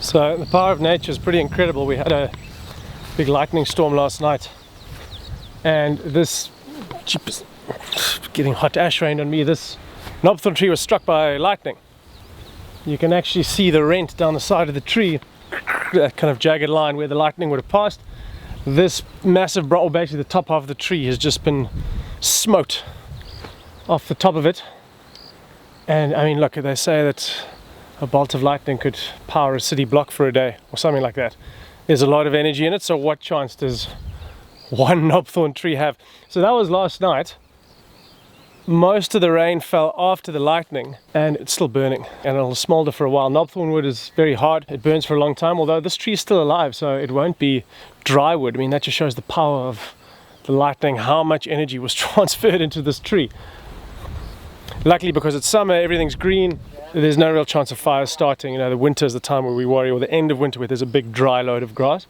So the power of nature is pretty incredible. We had a big lightning storm last night, and this, jeepers, getting hot ash rained on me, this knobthorn tree was struck by lightning. You can actually see the rent down the side of the tree, that kind of jagged line where the lightning would have passed. This massive, or basically the top half of the tree has just been smoked off the top of it. And I mean, look, they say that a bolt of lightning could power a city block for a day or something like that. There's a lot of energy in it, so what chance does one knobthorn tree have? So that was last night. Most of the rain fell after the lightning, and it's still burning, and it'll smolder for a while. Knobthorn wood is very hard, it burns for a long time, although this tree is still alive, so it won't be dry wood. I mean, that just shows the power of the lightning, how much energy was transferred into this tree. Luckily, because it's summer, everything's green, there's no real chance of fires starting. You know, the winter is the time where we worry, or the end of winter where there's a big dry load of grass.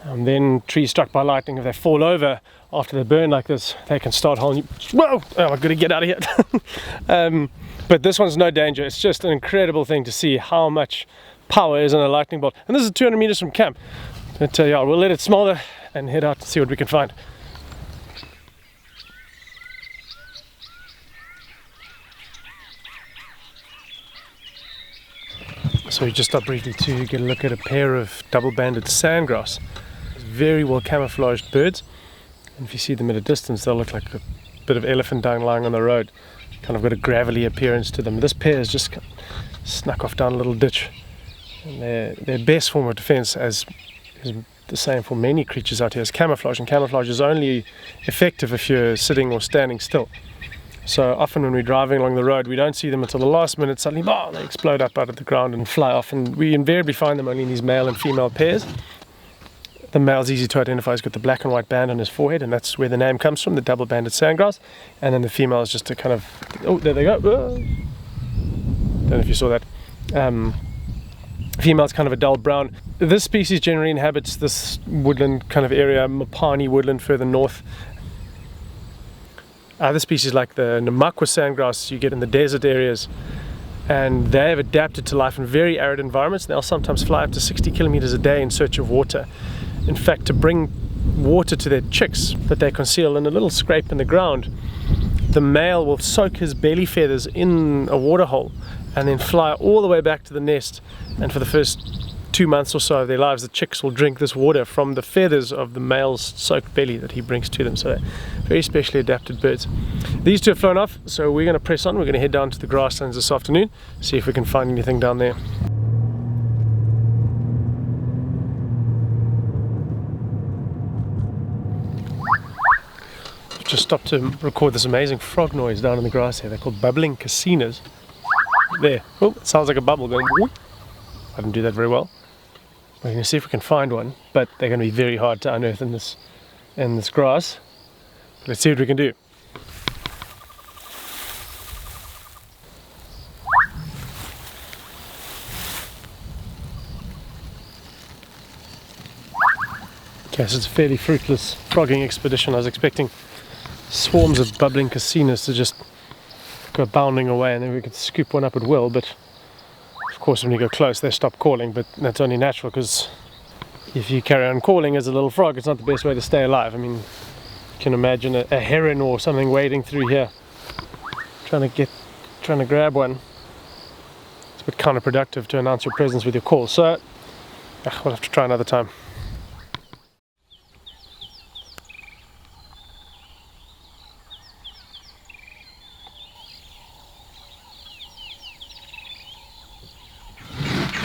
Then trees struck by lightning, if they fall over after they burn like this, they can start whole new... Whoa! Oh, I've got to get out of here. But this one's no danger. It's just an incredible thing to see how much power is in a lightning bolt. And this is 200 meters from camp. But yeah, we'll let it smolder and head out to see what we can find. So we just stopped briefly to get a look at a pair of double-banded sandgrouse. Very well camouflaged birds. And if you see them at a distance, they'll look like a bit of elephant dung lying on the road. Kind of got a gravelly appearance to them. This pair has just snuck off down a little ditch. And their best form of defense, as is the same for many creatures out here, is camouflage. And camouflage is only effective if you're sitting or standing still. So often when we're driving along the road, we don't see them until the last minute. Suddenly, they explode up out of the ground and fly off. And we invariably find them only in these male and female pairs. The male's easy to identify. He's got the black and white band on his forehead, and that's where the name comes from, the double-banded sandgrouse. And then the female is just a kind of... Oh, there they go. Don't know if you saw that. Female's kind of a dull brown. This species generally inhabits this woodland kind of area, Mopani woodland further north. Other species like the Namakwa sandgrouse you get in the desert areas, and they have adapted to life in very arid environments. They'll sometimes fly up to 60 kilometers a day in search of water. In fact, to bring water to their chicks that they conceal in a little scrape in the ground, the male will soak his belly feathers in a water hole and then fly all the way back to the nest, and for the first 2 months or so of their lives, the chicks will drink this water from the feathers of the male's soaked belly that he brings to them. So very specially adapted birds. These two have flown off, so we're going to press on. We're going to head down to the grasslands this afternoon, see if we can find anything down there. Just stopped to record this amazing frog noise down in the grass here. They're called bubbling casinas. There. Oh, it sounds like a bubble going whoop. I didn't do that very well. We're going to see if we can find one, but they're going to be very hard to unearth in this grass. Let's see what we can do. Okay, so it's a fairly fruitless frogging expedition. I was expecting swarms of bubbling casinas to just go bounding away and then we could scoop one up at will, but of course when you go close they stop calling. But that's only natural, because if you carry on calling as a little frog, it's not the best way to stay alive. I mean, you can imagine a heron or something wading through here trying to grab one. It's a bit counterproductive to announce your presence with your call, so we'll have to try another time.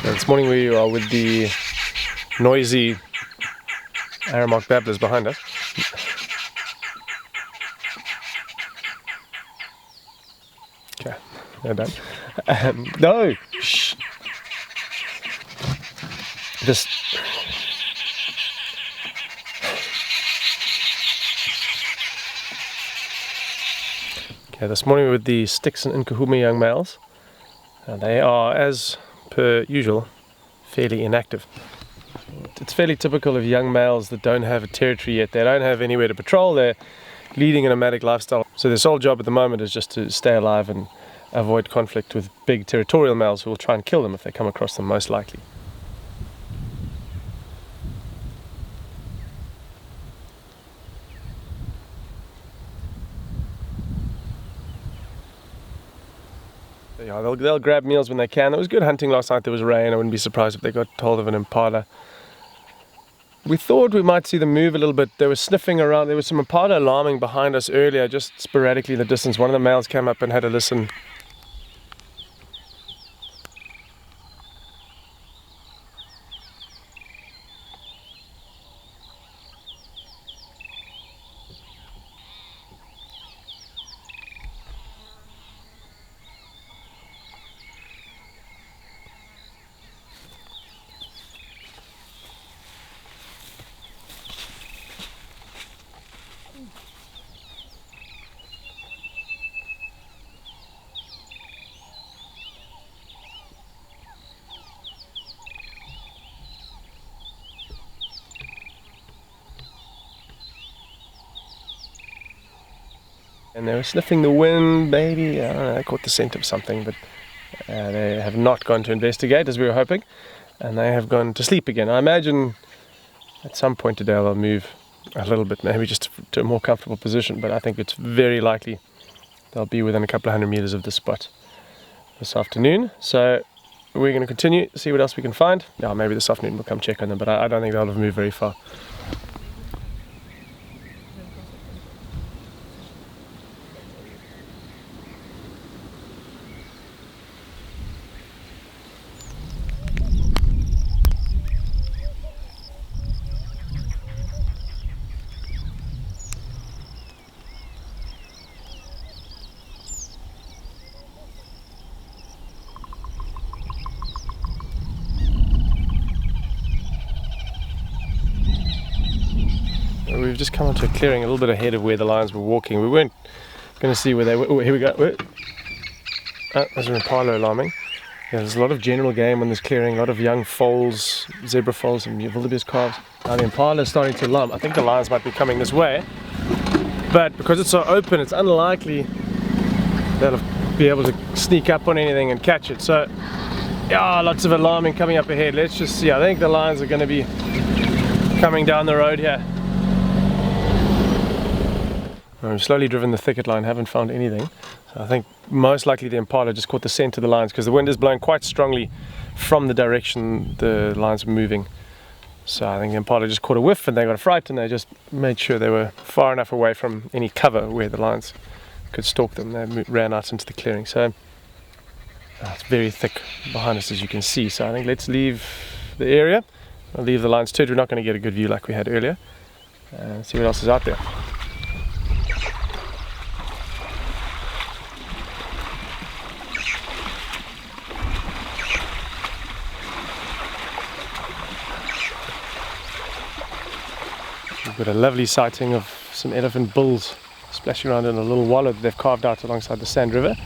This morning we are with the noisy Aramark babblers behind us. Okay, they're done. No! Shh! Just... Okay, this morning we're with the Sticks and Inkahume young males. They are, as per usual, fairly inactive. It's fairly typical of young males that don't have a territory yet. They don't have anywhere to patrol. They're leading a nomadic lifestyle. So their sole job at the moment is just to stay alive and avoid conflict with big territorial males who will try and kill them if they come across them, most likely. Yeah, they'll grab meals when they can. It was good hunting last night. There was rain. I wouldn't be surprised if they got hold of an impala. We thought we might see them move a little bit. They were sniffing around. There was some impala alarming behind us earlier, just sporadically in the distance. One of the males came up and had a listen. And they were sniffing the wind, maybe. I don't know, they caught the scent of something, but they have not gone to investigate as we were hoping, and they have gone to sleep again. I imagine at some point today they'll move a little bit, maybe just to a more comfortable position, but I think it's very likely they'll be within a couple of 100 meters of the spot this afternoon. So we're going to continue, see what else we can find. Yeah, maybe this afternoon we'll come check on them, but I don't think they'll have moved very far. We've just come onto a clearing a little bit ahead of where the lions were walking. We weren't going to see where they were. Oh, here we go. Oh, there's an impala alarming. Yeah, there's a lot of general game on this clearing, a lot of young foals, zebra foals and wildebeest calves. Now the impala is starting to alarm. I think the lions might be coming this way, but because it's so open, it's unlikely they'll be able to sneak up on anything and catch it. So, yeah, lots of alarming coming up ahead. Let's just see. I think the lions are going to be coming down the road here. We've slowly driven the thicket line, haven't found anything. So I think most likely the impala just caught the scent of the lions because the wind is blowing quite strongly from the direction the lions were moving. So I think the impala just caught a whiff and they got a fright and they just made sure they were far enough away from any cover where the lions could stalk them. They ran out into the clearing. So it's very thick behind us, as you can see. So I think let's leave the area. I'll leave the lions to it. We're not going to get a good view like we had earlier. See what else is out there. We've got a lovely sighting of some elephant bulls splashing around in a little wallow that they've carved out alongside the Sand River.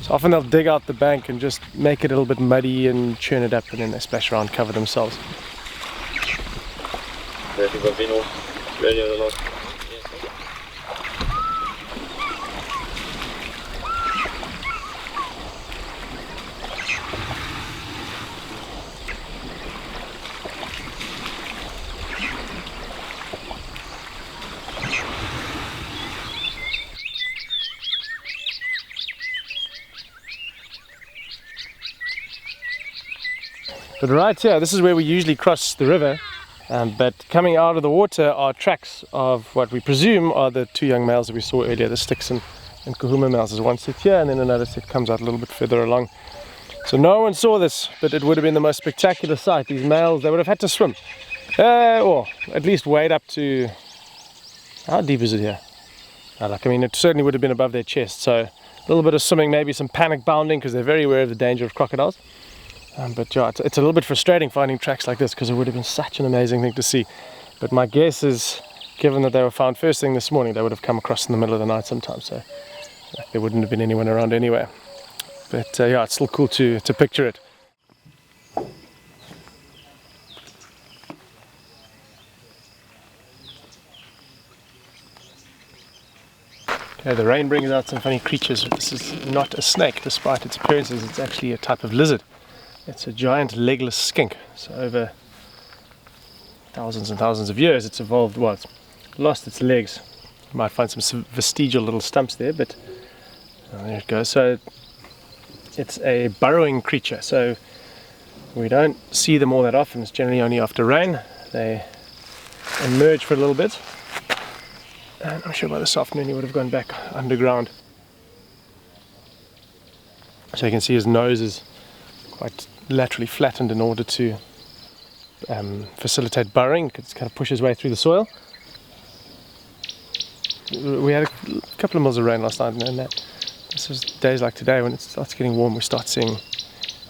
So often they'll dig out the bank and just make it a little bit muddy and churn it up, and then they splash around, cover themselves. But right here, this is where we usually cross the river, but coming out of the water are tracks of what we presume are the two young males that we saw earlier, the Styx and Kahuma males. There's one set here and then another set comes out a little bit further along. So no one saw this, but it would have been the most spectacular sight. These males, they would have had to swim, or at least wade up to, how deep is it here? I mean, it certainly would have been above their chest, so a little bit of swimming, maybe some panic bounding because they're very aware of the danger of crocodiles. But yeah, it's a little bit frustrating finding tracks like this because it would have been such an amazing thing to see. But my guess is, given that they were found first thing this morning, they would have come across in the middle of the night sometime, so there wouldn't have been anyone around anyway. But yeah, it's still cool to picture it. Okay, the rain brings out some funny creatures. This is not a snake, despite its appearances. It's actually a type of lizard. It's a giant legless skink. So over thousands and thousands of years it's evolved, well, it's lost its legs. You might find some vestigial little stumps there, but there it goes. So It's a burrowing creature, so we don't see them all that often. It's generally only after rain. They emerge for a little bit, and I'm sure by this afternoon he would have gone back underground. So you can see his nose is quite laterally flattened in order to facilitate burrowing. It's kind of push his way through the soil. We had a couple of mils of rain last night, and this is days like today when it starts getting warm. We start seeing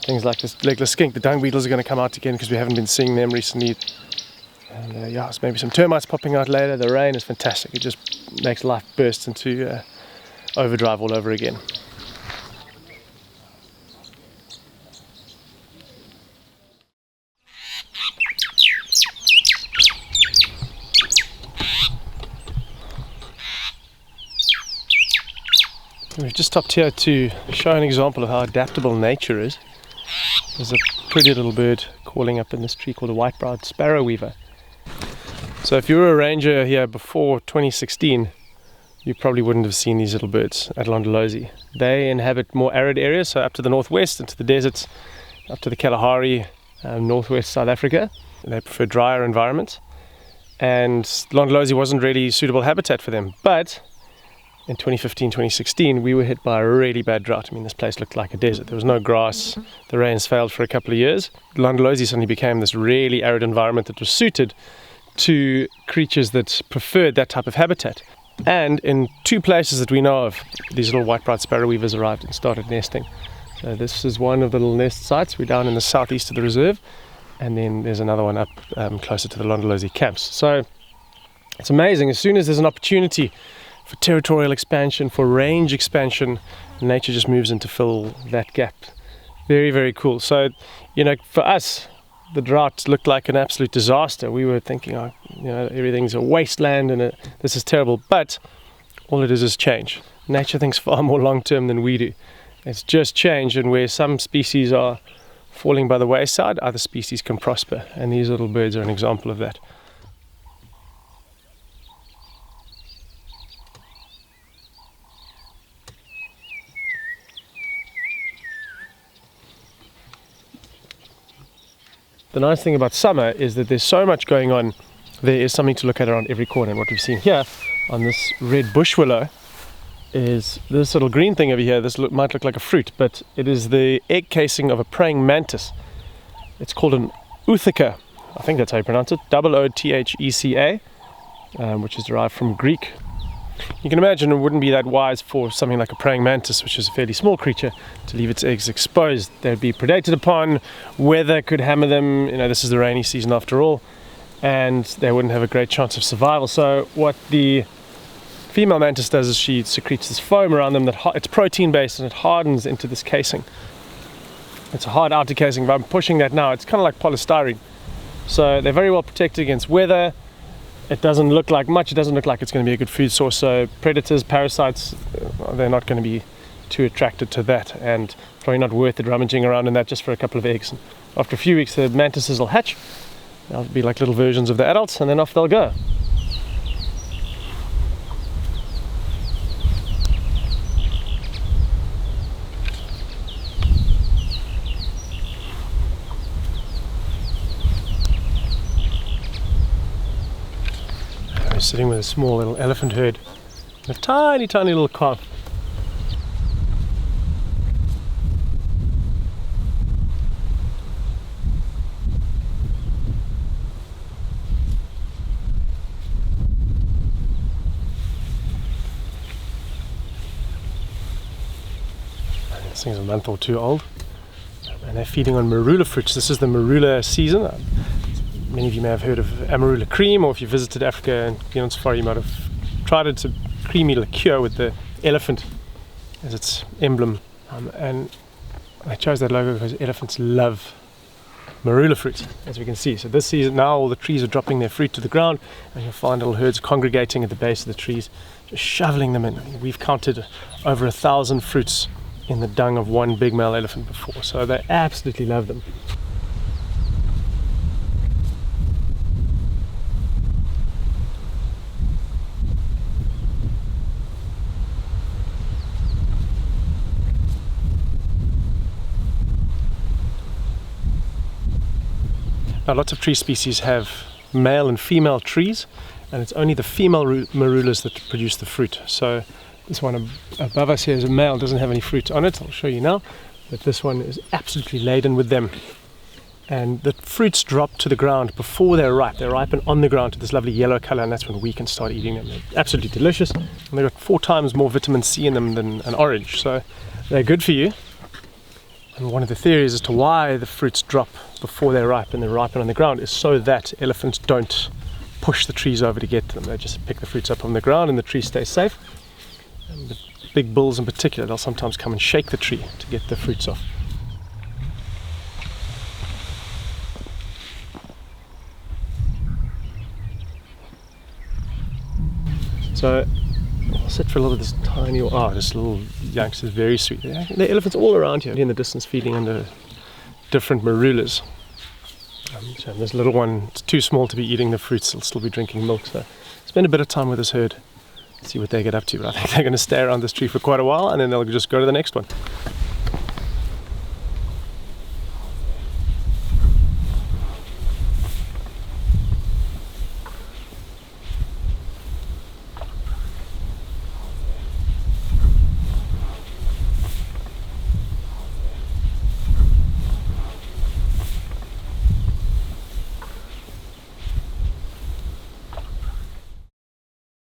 things like this legless skink. The dung beetles are going to come out again because we haven't been seeing them recently. And yeah, so maybe some termites popping out later. The rain is fantastic. It just makes life burst into overdrive all over again. We've just stopped here to show an example of how adaptable nature is. There's a pretty little bird calling up in this tree called a white-browed sparrow weaver. So if you were a ranger here before 2016, you probably wouldn't have seen these little birds at Londolozi. They inhabit more arid areas, so up to the northwest, into the deserts, up to the Kalahari, northwest South Africa. They prefer drier environments, and Londolozi wasn't really suitable habitat for them. But in 2015, 2016, we were hit by a really bad drought. I mean, this place looked like a desert. There was no grass. The rains failed for a couple of years. Londolozi suddenly became this really arid environment that was suited to creatures that preferred that type of habitat. And in 2 places that we know of, these little white-browed sparrow weavers arrived and started nesting. So this is one of the little nest sites. We're down in the southeast of the reserve, and then there's another one up closer to the Londolozi camps. So it's amazing. As soon as there's an opportunity for territorial expansion, for range expansion, nature just moves in to fill that gap. Very, very cool. So, you know, for us, the drought looked like an absolute disaster. We were thinking, oh, you know, everything's a wasteland and this is terrible. But all it is change. Nature thinks far more long-term than we do. It's just change, and where some species are falling by the wayside, other species can prosper. And these little birds are an example of that. The nice thing about summer is that there's so much going on. There is something to look at around every corner. And what we've seen here on this red bush willow is this little green thing over here. This might look like a fruit, but it is the egg casing of a praying mantis. It's called an Ootheca. I think that's how you pronounce it. Ootheca, which is derived from Greek. You can imagine it wouldn't be that wise for something like a praying mantis, which is a fairly small creature, to leave its eggs exposed. They'd be predated upon, weather could hammer them, you know, this is the rainy season after all, and they wouldn't have a great chance of survival. So what the female mantis does is she secretes this foam around them, it's protein based, and it hardens into this casing. It's a hard outer casing. If I'm pushing that now, it's kind of like polystyrene. So they're very well protected against weather. It doesn't look like much. It doesn't look like it's going to be a good food source. So predators, parasites, they're not going to be too attracted to that, and probably not worth it rummaging around in that just for a couple of eggs. And after a few weeks, the mantises will hatch. They'll be like little versions of the adults, and then off they'll go. Sitting with a small little elephant herd, a tiny little calf. This thing's a month or 2 old, and they're feeding on marula fruits. This is the marula season. Many of you may have heard of amarula cream, or if you visited Africa and been on safari, you might have tried it. It's a creamy liqueur with the elephant as its emblem. And I chose that logo because elephants love marula fruit, as we can see. So this season now, all the trees are dropping their fruit to the ground, and you'll find little herds congregating at the base of the trees, just shoveling them in. I mean, we've counted over 1,000 fruits in the dung of one big male elephant before, so they absolutely love them. lots of tree species have male and female trees, and it's only the female marulas that produce the fruit. So this one above us here is a male, doesn't have any fruit on it. I'll show you now. But this one is absolutely laden with them. And the fruits drop to the ground before they're ripe. They ripen on the ground to this lovely yellow color, and that's when we can start eating them. They're absolutely delicious. And they've got 4 times more vitamin C in them than an orange. So they're good for you. And one of the theories as to why the fruits drop before they're ripe and they ripen on the ground is so that elephants don't push the trees over to get to them. They just pick the fruits up on the ground and the tree stays safe. And the big bulls in particular, they'll sometimes come and shake the tree to get the fruits off. So I'll sit for a little of this tiny, this little youngster is very sweet. There are elephants all around here in the distance feeding under different marulas. So this little one, it's too small to be eating the fruits, he'll still be drinking milk. So spend a bit of time with this herd, see what they get up to. But I think they're going to stay around this tree for quite a while, and then they'll just go to the next one.